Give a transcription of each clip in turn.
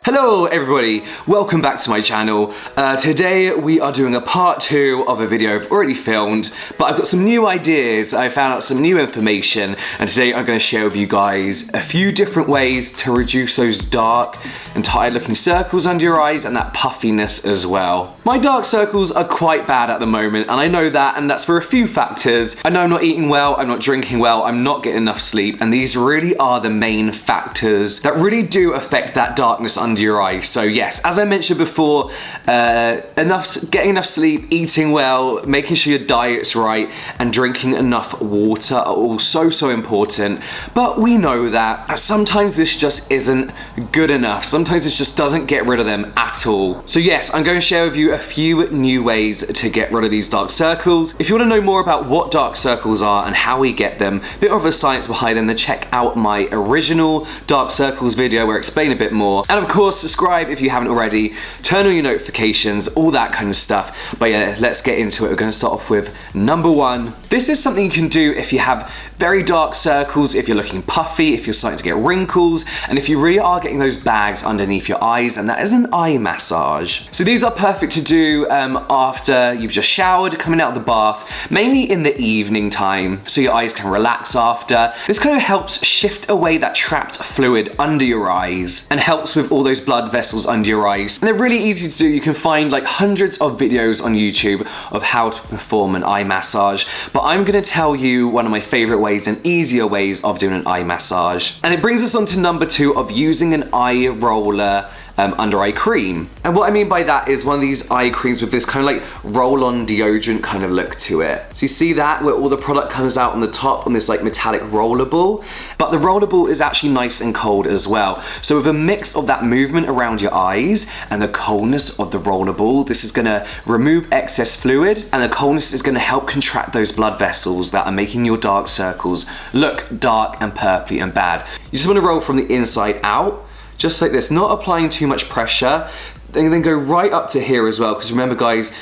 Hello everybody, welcome back to my channel. Today we are doing a part 2 of a video I've already filmed, but I've got some new ideas, I found out some new information, and today I'm going to share with you guys a few different ways to reduce those dark and tired looking circles under your eyes and that puffiness as well. My dark circles are quite bad at the moment, and I know that, and that's for a few factors. I know I'm not eating well, I'm not drinking well, I'm not getting enough sleep, and these really are the main factors that really do affect that darkness under your eyes. So yes, as I mentioned before, getting enough sleep, eating well, making sure your diet's right, and drinking enough water are all so important. But we know that sometimes this just isn't good enough. Sometimes this just doesn't get rid of them at all. So yes, I'm going to share with you a few new ways to get rid of these dark circles. If you want to know more about what dark circles are and how we get them, a bit of a science behind them, then check out my original dark circles video where I explain a bit more. And of course, subscribe if you haven't already, turn on your notifications, all that kind of stuff. But yeah, let's get into it. We're going to start off with number 1. This is something you can do if you have very dark circles, if you're looking puffy, if you're starting to get wrinkles, and if you really are getting those bags underneath your eyes, and that is an eye massage. So these are perfect to do after you've just showered, coming out of the bath, mainly in the evening time, so your eyes can relax after. This kind of helps shift away that trapped fluid under your eyes and helps with all those blood vessels under your eyes. And they're really easy to do. You can find like hundreds of videos on YouTube of how to perform an eye massage, but I'm going to tell you one of my favorite ways and easier ways of doing an eye massage. And it brings us on to number 2 of using an eye roller under eye cream. And what I mean by that is one of these eye creams with this kind of like roll-on deodorant kind of look to it. So you see that where all the product comes out on the top on this like metallic roller ball, but the roller ball is actually nice and cold as well. So with a mix of that movement around your eyes and the coldness of the roller ball, this is gonna remove excess fluid, and the coldness is gonna help contract those blood vessels that are making your dark circles look dark and purpley and bad. You just wanna roll from the inside out, just like this, not applying too much pressure, and then go right up to here as well, because remember guys,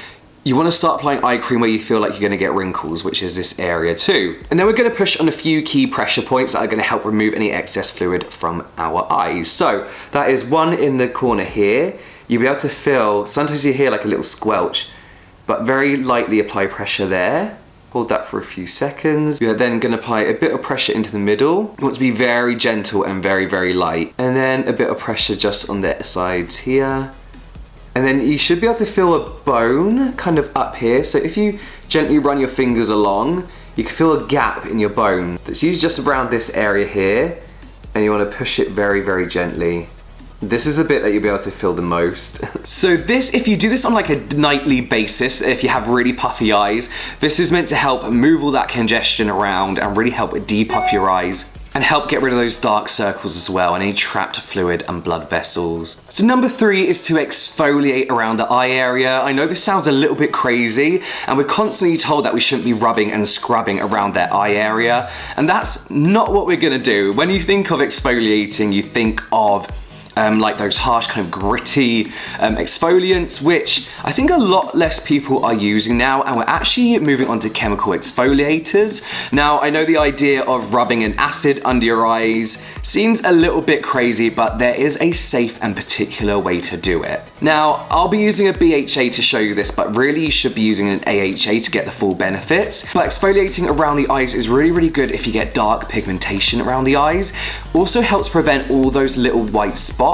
you want to start applying eye cream where you feel like you're going to get wrinkles, which is this area too. And then we're going to push on a few key pressure points that are going to help remove any excess fluid from our eyes. So that is one in the corner here. You'll be able to feel, sometimes you hear like a little squelch, but very lightly apply pressure there. Hold that for a few seconds. You're then going to apply a bit of pressure into the middle. You want to be very gentle and very light. And then a bit of pressure just on the sides here. And then you should be able to feel a bone kind of up here. So if you gently run your fingers along, you can feel a gap in your bone. That's usually just around this area here. And you want to push it very gently. This is the bit that you'll be able to feel the most. So this, if you do this on like a nightly basis, if you have really puffy eyes, this is meant to help move all that congestion around and really help depuff your eyes and help get rid of those dark circles as well and any trapped fluid and blood vessels. So number 3 is to exfoliate around the eye area. I know this sounds a little bit crazy, and we're constantly told that we shouldn't be rubbing and scrubbing around that eye area, and that's not what we're gonna do. When you think of exfoliating, you think of like those harsh kind of gritty exfoliants, which I think a lot less people are using now, and we're actually moving on to chemical exfoliators. Now I know the idea of rubbing an acid under your eyes seems a little bit crazy, but there is a safe and particular way to do it. Now I'll be using a BHA to show you this, but really you should be using an AHA to get the full benefits. But exfoliating around the eyes is really good if you get dark pigmentation around the eyes. Also helps prevent all those little white spots,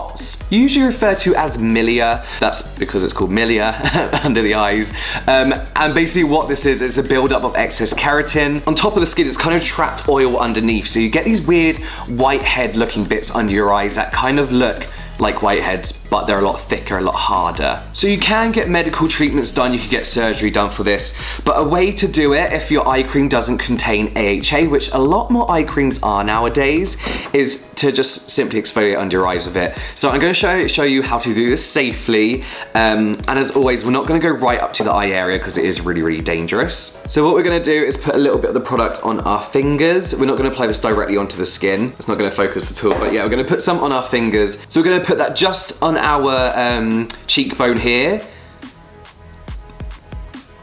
usually referred to as milia. That's because it's called milia under the eyes. And basically what this is a buildup of excess keratin. On top of the skin, it's kind of trapped oil underneath. So you get these weird whitehead looking bits under your eyes that kind of look like whiteheads, but they're a lot thicker, a lot harder. So you can get medical treatments done, you could get surgery done for this, but a way to do it if your eye cream doesn't contain AHA, which a lot more eye creams are nowadays, is to just simply exfoliate under your eyes with it. So I'm going to show you how to do this safely, and as always, we're not going to go right up to the eye area because it is really dangerous. So what we're going to do is put a little bit of the product on our fingers. We're not going to apply this directly onto the skin. It's not going to focus at all, but yeah, we're going to put some on our fingers. So we're going to put that just on our cheekbone here,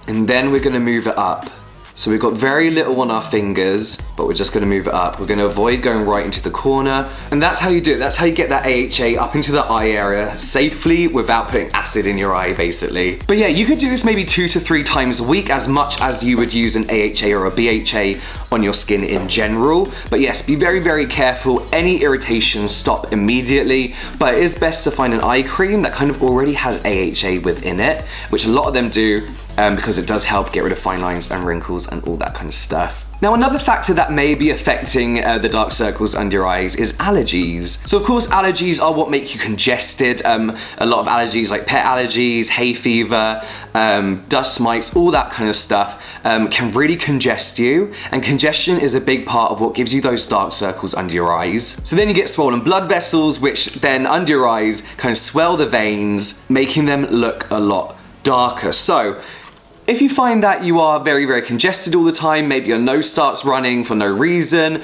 and then we're going to move it up So we've got very little on our fingers, but we're just gonna move it up. We're gonna avoid going right into the corner. And that's how you do it. That's how you get that AHA up into the eye area safely without putting acid in your eye, basically. But yeah, you could do this maybe 2 to 3 times a week, as much as you would use an AHA or a BHA on your skin in general. But yes, be very, very careful. Any irritation, stop immediately. But it is best to find an eye cream that kind of already has AHA within it, which a lot of them do, because it does help get rid of fine lines and wrinkles and all that kind of stuff. Now, another factor that may be affecting the dark circles under your eyes is allergies. So of course, allergies are what make you congested. A lot of allergies like pet allergies, hay fever, dust mites, all that kind of stuff can really congest you. And congestion is a big part of what gives you those dark circles under your eyes. So then you get swollen blood vessels, which then under your eyes kind of swell the veins, making them look a lot darker. So if you find that you are very, very congested all the time, maybe your nose starts running for no reason,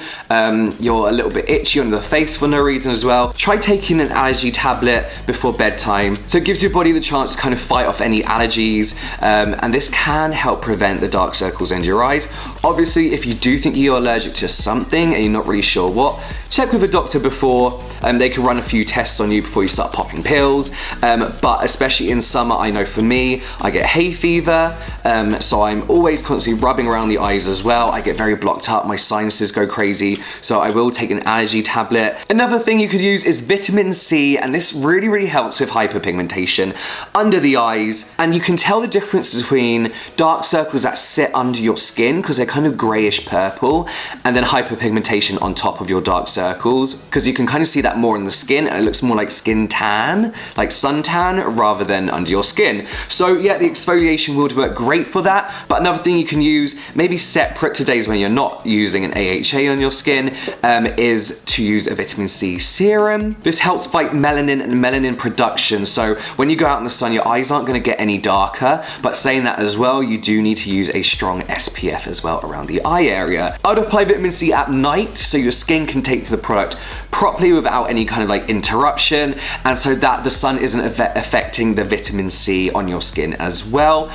you're a little bit itchy under the face for no reason as well, try taking an allergy tablet before bedtime. So it gives your body the chance to kind of fight off any allergies, and this can help prevent the dark circles under your eyes. Obviously, if you do think you're allergic to something and you're not really sure what, check with a doctor before. They can run a few tests on you before you start popping pills. But especially in summer, I know for me, I get hay fever, so I'm always constantly rubbing around the eyes as well. I get very blocked up, my sinuses go crazy, so I will take an allergy tablet. Another thing you could use is vitamin C, and this really, really helps with hyperpigmentation under the eyes. And you can tell the difference between dark circles that sit under your skin, because they're kind of grayish purple, and then hyperpigmentation on top of your dark circles, because you can kind of see that more in the skin, and it looks more like skin tan, like suntan, rather than under your skin. So yeah, the exfoliation will work great for that. But another thing you can use, maybe separate to days when you're not using an AHA on your skin, is to use a vitamin C serum. This helps fight melanin and melanin production. So when you go out in the sun, your eyes aren't going to get any darker. But saying that as well, you do need to use a strong SPF as well around the eye area. I would apply vitamin C at night so your skin can take to the product properly without any kind of like interruption, and so that the sun isn't affecting the vitamin C on your skin as well,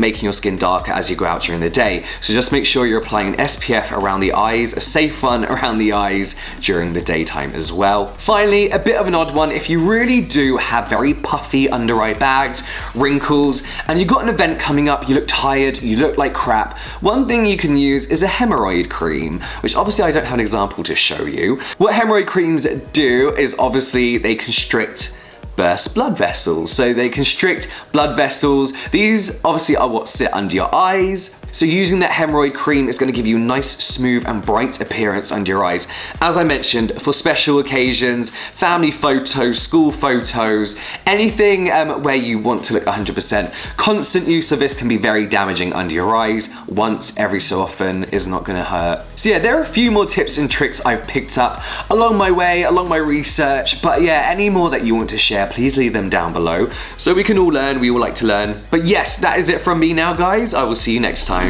making your skin darker as you go out during the day. So just make sure you're applying an SPF around the eyes, a safe one around the eyes during the daytime as well. Finally, a bit of an odd one, if you really do have very puffy under eye bags, wrinkles, and you've got an event coming up, you look tired, you look like crap, one thing you can use is a hemorrhoid cream, which obviously I don't have an example to show you. What hemorrhoid creams do is obviously they constrict burst blood vessels. So they constrict blood vessels. These obviously are what sit under your eyes. So using that hemorrhoid cream is going to give you a nice, smooth and bright appearance under your eyes. As I mentioned, for special occasions, family photos, school photos, anything where you want to look 100%. Constant use of this can be very damaging under your eyes. Once every so often is not going to hurt. So yeah, there are a few more tips and tricks I've picked up along my way, along my research. But yeah, any more that you want to share, please leave them down below so we can all learn. We all like to learn. But yes, that is it from me now, guys. I will see you next time.